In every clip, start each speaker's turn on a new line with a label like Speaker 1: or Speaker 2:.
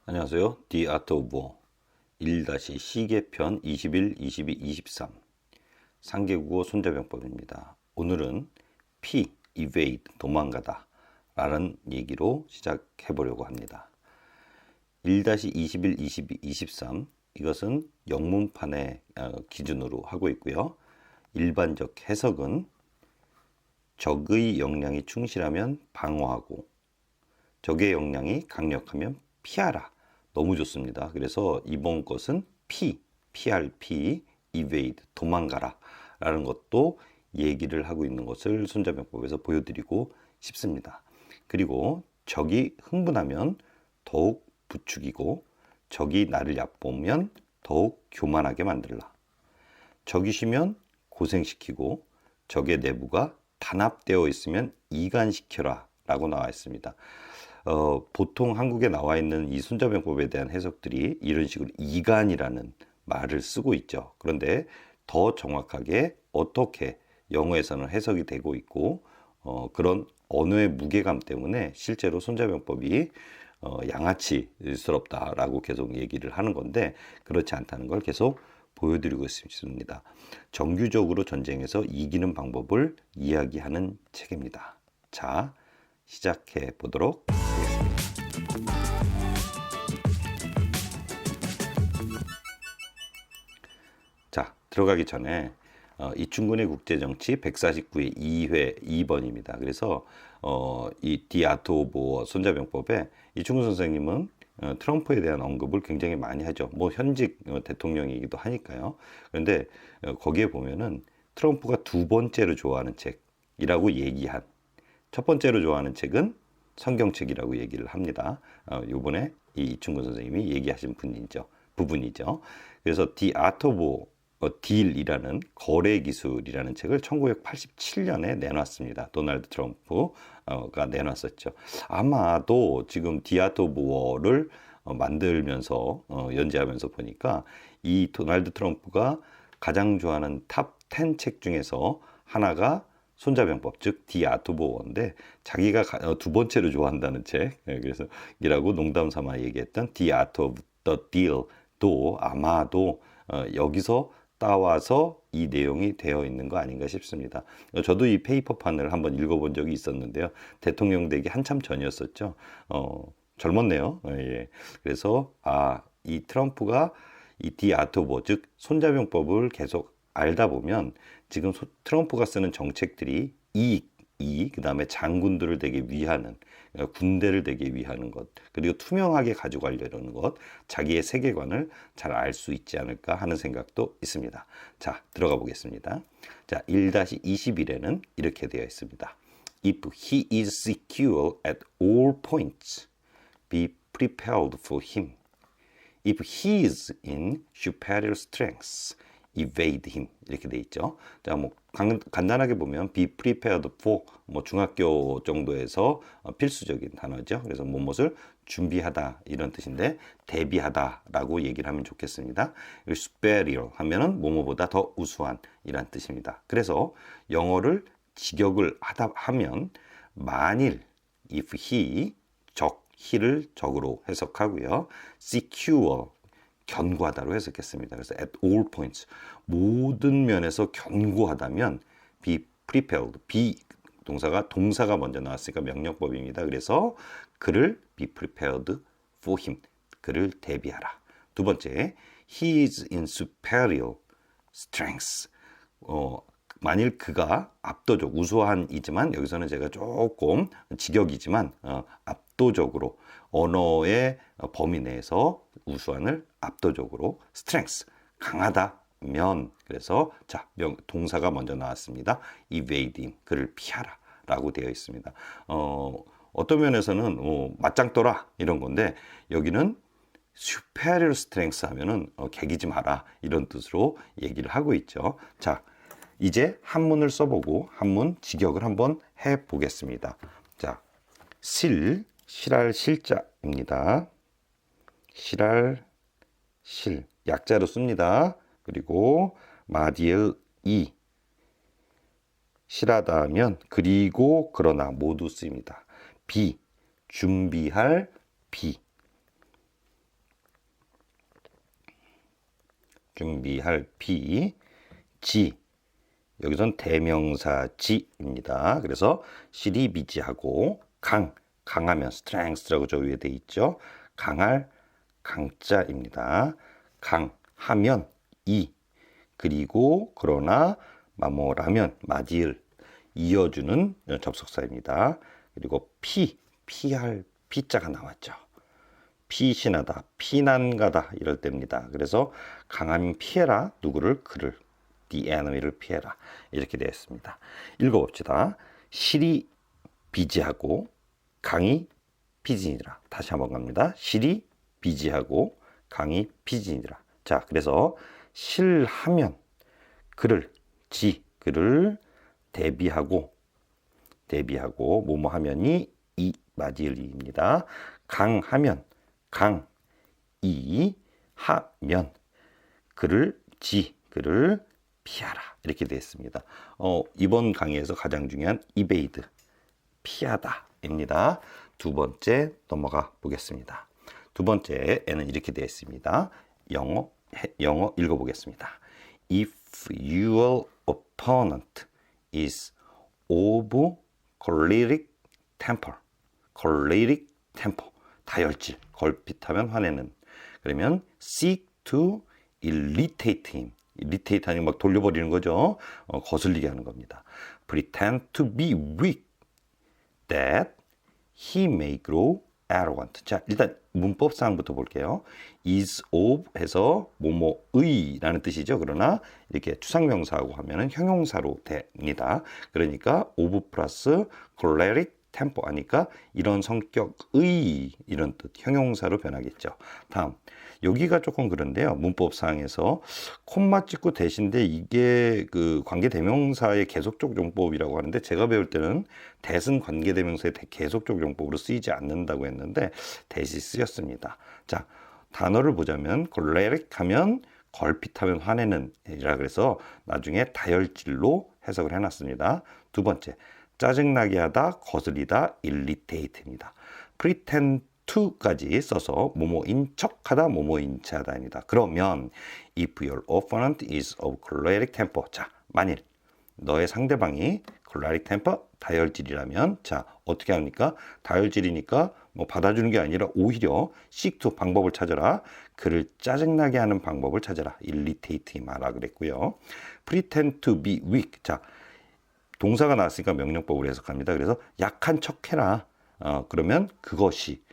Speaker 1: 안녕하세요. The Art of War 1-시계편 21, 22, 23 상계국어 손자병법입니다. 오늘은 P, evade, 도망가다 라는 얘기로 시작해 보려고 합니다. 1-21, 22, 23 이것은 영문판의 기준으로 하고 있고요. 일반적 해석은 적의 역량이 충실하면 방어하고 적의 역량이 강력하면 피하라. 너무 좋습니다. 그래서 이번 것은 피할 P, evade, 도망가라 라는 것도 얘기를 하고 있는 것을 손자병법에서 보여드리고 싶습니다. 그리고 적이 흥분하면 더욱 부추기고 적이 나를 얕보면 더욱 교만하게 만들라. 적이 쉬면 고생시키고 적의 내부가 단합되어 있으면 이간시켜라 라고 나와 있습니다. 보통 한국에 나와 있는 이 손자병법에 대한 해석들이 이런 식으로 이간이라는 말을 쓰고 있죠. 그런데 더 정확하게 어떻게 영어에서는 해석이 되고 있고 그런 언어의 무게감 때문에 실제로 손자병법이 양아치스럽다라고 계속 얘기를 하는 건데 그렇지 않다는 걸 계속 보여드리고 있습니다. 정규적으로 전쟁에서 이기는 방법을 이야기하는 책입니다. 자, 시작해 보도록 하겠습니다. 자, 들어가기 전에 이충근의 국제정치 149의 2회 2번입니다. 그래서 이 디아토보 손자병법에 이충근 선생님은 트럼프에 대한 언급을 굉장히 많이 하죠. 뭐 현직 대통령이기도 하니까요. 그런데 거기에 보면은 트럼프가 두 번째로 좋아하는 책이라고 얘기한 첫 번째로 좋아하는 책은 성경책이라고 얘기를 합니다. 요번에 이 이충근 선생님이 얘기하신 부분이죠. 그래서 디 아토보 딜이라는 거래 기술이라는 책을 1987년에 내놨습니다. 도널드 트럼프가 내놨었죠. 아마도 지금 디아토보어를 만들면서 연재하면서 보니까 이 도널드 트럼프가 가장 좋아하는 탑 10 책 중에서 하나가 손자병법, 즉 디아토보어인데 자기가 두 번째로 좋아한다는 책, 그래서 이라고 농담 삼아 얘기했던 The Art of the Deal도 아마도 여기서 따와서 이 내용이 되어 있는 거 아닌가 싶습니다. 저도 이 페이퍼판을 한번 읽어본 적이 있었는데요. 대통령 되기 한참 전이었었죠. 젊었네요. 예. 그래서 이 트럼프가 이 디아토보, 즉 손자병법을 계속 알다 보면 지금 트럼프가 쓰는 정책들이 그다음에 장군들을 되게 위하는 군대를 되게 위하는 것 그리고 투명하게 가져가려는 것 자기의 세계관을 잘 알 수 있지 않을까 하는 생각도 있습니다. 자, 들어가 보겠습니다. 자, 1-21에는 이렇게 되어 있습니다. If he is secure at all points, be prepared for him. If he is in superior strength, evade him. 이렇게 돼 있죠. 자, 뭐 간단하게 보면 be prepared for 뭐 중학교 정도에서 필수적인 단어죠. 그래서 무엇을 준비하다 이런 뜻인데 대비하다라고 얘기를 하면 좋겠습니다. superior 하면은 뭐뭐보다 더 우수한 이란 뜻입니다. 그래서 영어를 직역을 하면 만일 if he he를 적으로 해석하고요. secure 견고하다로 해석했습니다. 그래서 at all points 모든 면에서 견고하다면 be prepared be 동사가 먼저 나왔으니까 명령법입니다. 그래서 그를 be prepared for him 그를 대비하라. 두 번째 he is in superior strength 만일 그가 압도적 우수한이지만 여기서는 제가 조금 직역이지만 압도적으로 언어의 범위 내에서 우수한을 압도적으로 strength 강하다면 그래서 자 동사가 먼저 나왔습니다. evade him 그를 피하라 라고 되어 있습니다. 어떤 면에서는 맞짱 떠라 이런 건데 여기는 superior strength 하면은 개기지 마라 이런 뜻으로 얘기를 하고 있죠. 자 이제 한문을 써보고 한문 직역을 한번 해보겠습니다. 자, 실할 실자입니다. 실할 실 약자로 씁니다. 그리고 마디의 이 실하다 하면 그리고 그러나 모두 쓰입니다. 준비할 비 준비할 피, 지. 여기선 대명사 지입니다. 그래서 시리비지하고 강하면 strength라고 저 위에 돼 있죠. 강할 강자입니다. 강하면 이, 그리고 그러나 마모라면 마디을 이어주는 접속사입니다. 그리고 피할 피자가 나왔죠. 피신하다, 피난가다 이럴 때입니다. 그래서 강하면 피해라, 누구를? 그를, the enemy를 피해라, 이렇게 되어 있습니다. 읽어봅시다. 실이 비지하고 강이 피진이라. 다시 한번 갑니다. 실이 비지하고 강이 피진이라. 자, 그래서 실하면 그를, 그를 대비하고 뭐뭐 하면이 이 마디을이입니다. 강하면 이 하면 그를 그를 피하라, 이렇게 되어 있습니다. 이번 강의에서 가장 중요한 evade, 피하다입니다. 두 번째 넘어가 보겠습니다. 두 번째에는 이렇게 되어 있습니다. 영어 읽어보겠습니다. If your opponent is of choleric temper, 다혈질, 걸핏하면 화내는. 그러면 seek to irritate him. irritate 하니 막 돌려버리는 거죠. 거슬리게 하는 겁니다. pretend to be weak, that he may grow arrogant. 자, 일단 문법상부터 볼게요. is of 해서 뭐뭐의라는 뜻이죠. 그러나 이렇게 추상명사하고 하면은 형용사로 됩니다. 그러니까 of 플러스 choleric temper 하니까 이런 성격의, 이런 뜻, 형용사로 변하겠죠. 다음, 여기가 조금 그런데요. 문법상에서 콤마 찍고 대신데 이게 그 관계대명사의 계속적 용법이라고 하는데, 제가 배울 때는 대은 관계대명사의 계속적 용법으로 쓰이지 않는다고 했는데 대시 쓰였습니다. 자, 단어를 보자면 choleric 하면 걸핏하면 화내는 이라, 그래서 나중에 다혈질로 해석을 해놨습니다. 두 번째, 짜증나게 하다, 거슬리다, irritate입니다. pretend to까지 써서 뭐뭐인 척하다, 뭐뭐인 체하다입니다. 그러면 if your opponent is of choleric temper, 자, 만일 너의 상대방이 choleric temper, 다혈질이라면, 자, 어떻게 합니까? 다혈질이니까 뭐 받아주는 게 아니라 오히려 seek to, 방법을 찾아라, 그를 짜증나게 하는 방법을 찾아라, irritate 마라 그랬고요. pretend to be weak, 자, 동사가 나왔으니까 명령법으로 해석합니다. 그래서 약한 척해라. 그러면 그것이,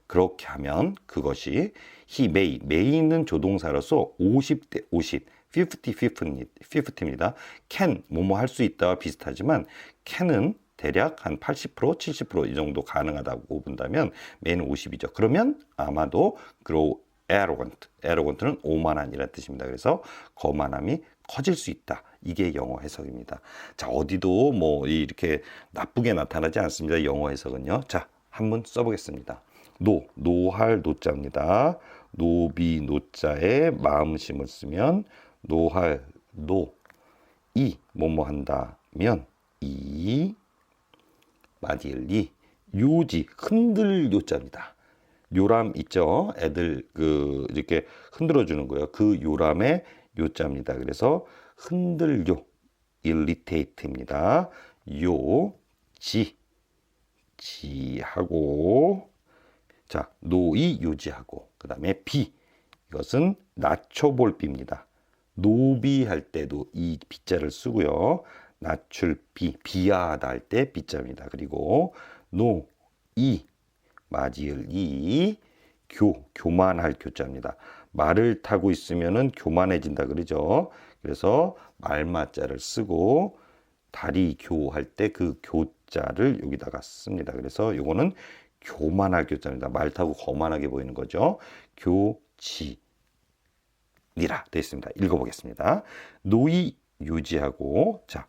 Speaker 1: 그렇게 하면 그것이, he may는 조동사로서 50대 50, 50입니다. can, 뭐뭐 할 수 있다와 비슷하지만 can은 대략 한 80%, 70% 이 정도 가능하다고 본다면 may는 50이죠. 그러면 아마도 grow arrogant는 오만한이라는 뜻입니다. 그래서 거만함이 커질 수 있다. 이게 영어 해석입니다. 자, 어디도 뭐 이렇게 나쁘게 나타나지 않습니다. 영어 해석은요. 자, 한번 써보겠습니다. 노할 노자입니다. 노비 노자에 마음심을 쓰면 노할 이 뭐뭐 한다면 이 마디을 이 요지 흔들 요자입니다. 요람 있죠. 애들 이렇게 흔들어 주는 거예요. 그 요람의 요자입니다. 그래서 흔들요, irritate입니다. 지하고, 자, 노이 요지하고, 그 다음에 비, 이것은 낮춰볼 비입니다. 노비할 때도 이 비자를 쓰고요. 낮출 비하하다 할 때 비자입니다. 그리고 마지을 교만할 교자입니다. 말을 타고 있으면은 교만해진다 그러죠. 그래서 말마자를 쓰고 다리 교할 때 그 교자를 여기다가 씁니다. 그래서 이거는 교만할 교자입니다. 말 타고 거만하게 보이는 거죠. 교지니라 되어 있습니다. 읽어보겠습니다. 노이 유지하고, 자,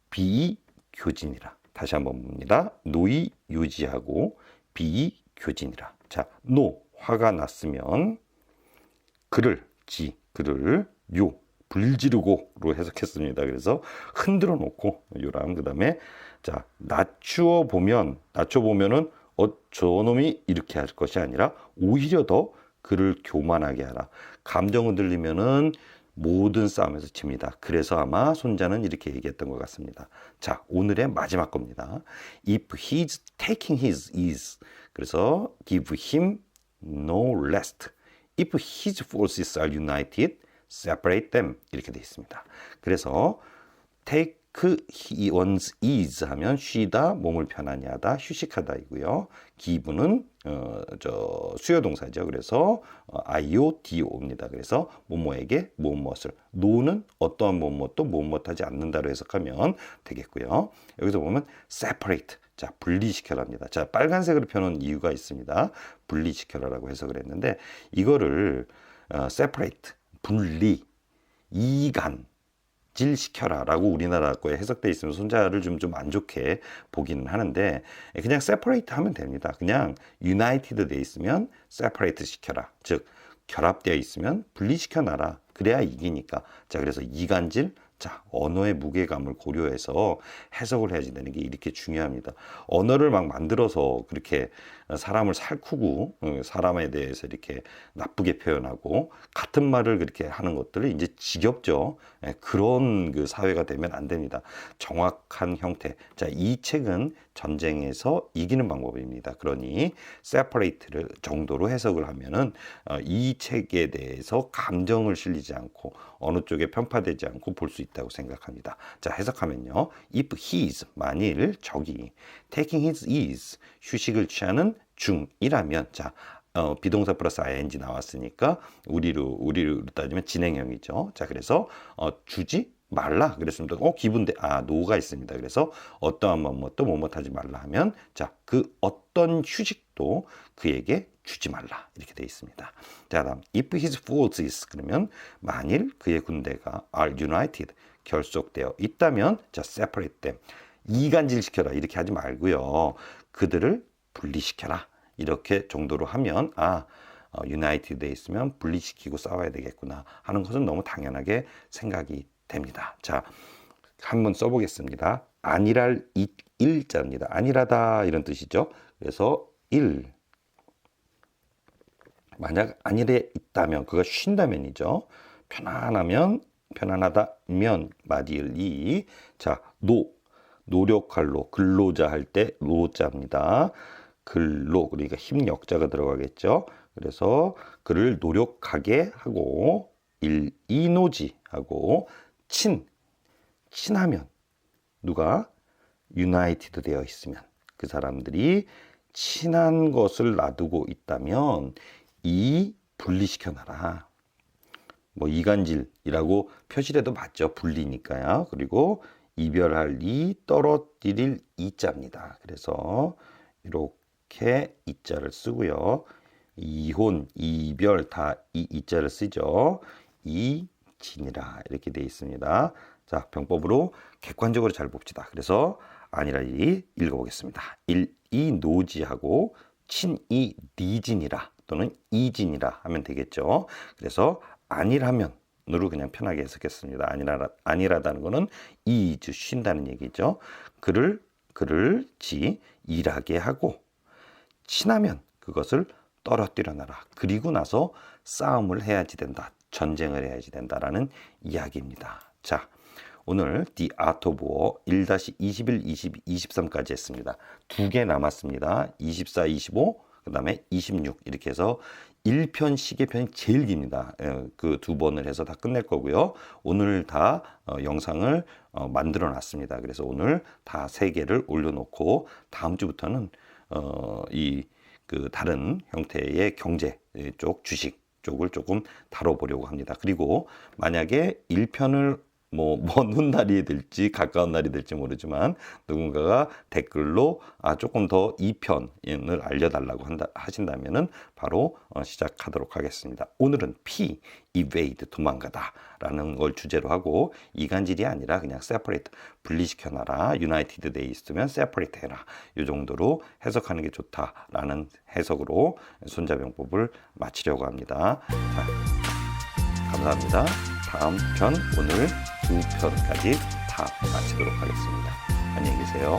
Speaker 1: 비교진이라. 다시 한번 봅니다. 노이 유지하고 비교진이라. 자, 화가 났으면 그를 불지르고로 해석했습니다. 그래서 흔들어 놓고 요람, 그 다음에 자, 낮춰보면은 저놈이 이렇게 할 것이 아니라 오히려 더 그를 교만하게 하라. 감정 흔들리면은 모든 싸움에서 집니다. 그래서 아마 손자는 이렇게 얘기했던 것 같습니다. 자, 오늘의 마지막 겁니다. If he's taking his ease. 그래서 give him no rest. If his forces are united, separate them. 이렇게 되어 있습니다. 그래서 take one's ease 하면 쉬다, 몸을 편안히 하다, 휴식하다이고요. give는 수요 동사죠. 그래서 IODO입니다. 그래서 뭐뭐에게 무엇을, no는 어떠한 무엇도 무엇하지 않는다로 해석하면 되겠고요. 여기서 보면 separate, 자, 분리시켜라입니다. 자, 빨간색으로 펴놓은 이유가 있습니다. 분리시켜라라고 해석을 했는데 이거를 separate, 분리, 이간 질시켜라 라고 우리나라 거에 해석되어 있으면 손자를 좀 안 좋게 보기는 하는데 그냥 separate 하면 됩니다. 그냥 united 되어 있으면 separate 시켜라. 즉 결합되어 있으면 분리시켜 놔라. 그래야 이기니까. 자, 그래서 이간질, 자, 언어의 무게감을 고려해서 해석을 해야지 되는 게 이렇게 중요합니다. 언어를 막 만들어서 그렇게 사람을 살쿠고 사람에 대해서 이렇게 나쁘게 표현하고 같은 말을 그렇게 하는 것들을 이제 지겹죠. 그런 그 사회가 되면 안 됩니다. 정확한 형태. 자, 이 책은 전쟁에서 이기는 방법입니다. 그러니 separate를 정도로 해석을 하면은 이 책에 대해서 감정을 실리지 않고 어느 쪽에 편파되지 않고 볼 수 있다고 생각합니다. 자, 해석하면요. If he's, 만일 적이 taking his ease, 휴식을 취하는 중이라면, 자, 비동사 플러스 ing 나왔으니까 우리로 따지면 진행형이죠. 자, 그래서 주지 말라 그랬습니다. 기분대, 노가 있습니다. 그래서 어떠한 뭐뭐도 뭐뭐하지 말라 하면, 자, 그 어떤 휴식도 그에게 주지 말라 이렇게 되어 있습니다. 자, 다음 if his forces, 그러면 만일 그의 군대가 are united, 결속되어 있다면, 자, separate them, 이간질시켜라 이렇게 하지 말고요. 그들을 분리시켜라 이렇게 정도로 하면 유나이티드 돼 있으면 분리시키고 싸워야 되겠구나 하는 것은 너무 당연하게 생각이 됩니다. 자, 한번 써보겠습니다. 안일할 일자입니다. 안일하다 이런 뜻이죠. 그래서 일, 만약 안일해 있다면, 그가 쉰다면이죠. 편안하면, 편안하다면 마디을 이. 자, 노력할로, 근로자 할 때 로자입니다. 근로, 그러니까 힘역자가 들어가겠죠. 그래서 그를 노력하게 하고, 이노지 하고, 친하면, 누가 유나이티드 되어 있으면, 그 사람들이 친한 것을 놔두고 있다면 이 분리시켜 놔라. 뭐 이간질이라고 표시를 해도 맞죠. 분리니까요. 그리고 이별할 이, 떨어뜨릴 이자입니다. 그래서 이렇게 이자를 쓰고요. 이혼, 이별 다 이자를 쓰죠. 이진이라 이렇게 되어 있습니다. 자, 병법으로 객관적으로 잘 봅시다. 그래서 아니라이 읽어보겠습니다. 이노지하고 친이 니진이라 또는 이진이라 하면 되겠죠. 그래서 안일하면으로 그냥 편하게 해석했습니다. 안일하다는 거는 이즈, 쉰다는 얘기죠. 그를 일하게 하고, 친하면 그것을 떨어뜨려 놔라. 그리고 나서 싸움을 해야지 된다. 전쟁을 해야지 된다라는 이야기입니다. 자, 오늘 The Art of War 1-21, 22, 23까지 했습니다. 2개 남았습니다. 24, 25, 그 다음에 26 이렇게 해서 1편씩의 편이 제일 깁니다. 그 2번을 해서 다 끝낼 거고요. 오늘 다 영상을 만들어 놨습니다. 그래서 오늘 다 3개를 올려놓고 다음 주부터는 그 다른 형태의 경제 쪽, 주식 쪽을 조금 다뤄보려고 합니다. 그리고 만약에 1편을 먼 날이 될지 가까운 날이 될지 모르지만 누군가가 댓글로 조금 더 2편을 알려달라고 하신다면은 바로 시작하도록 하겠습니다. 오늘은 P, evade, 도망가다 라는 걸 주제로 하고, 이간질이 아니라 그냥 separate, 분리시켜놔라, united 돼 있으면 separate 해라, 이 정도로 해석하는 게 좋다라는 해석으로 손자병법을 마치려고 합니다. 자, 감사합니다. 다음 편 오늘 2편까지 다 마치도록 하겠습니다. 안녕히 계세요.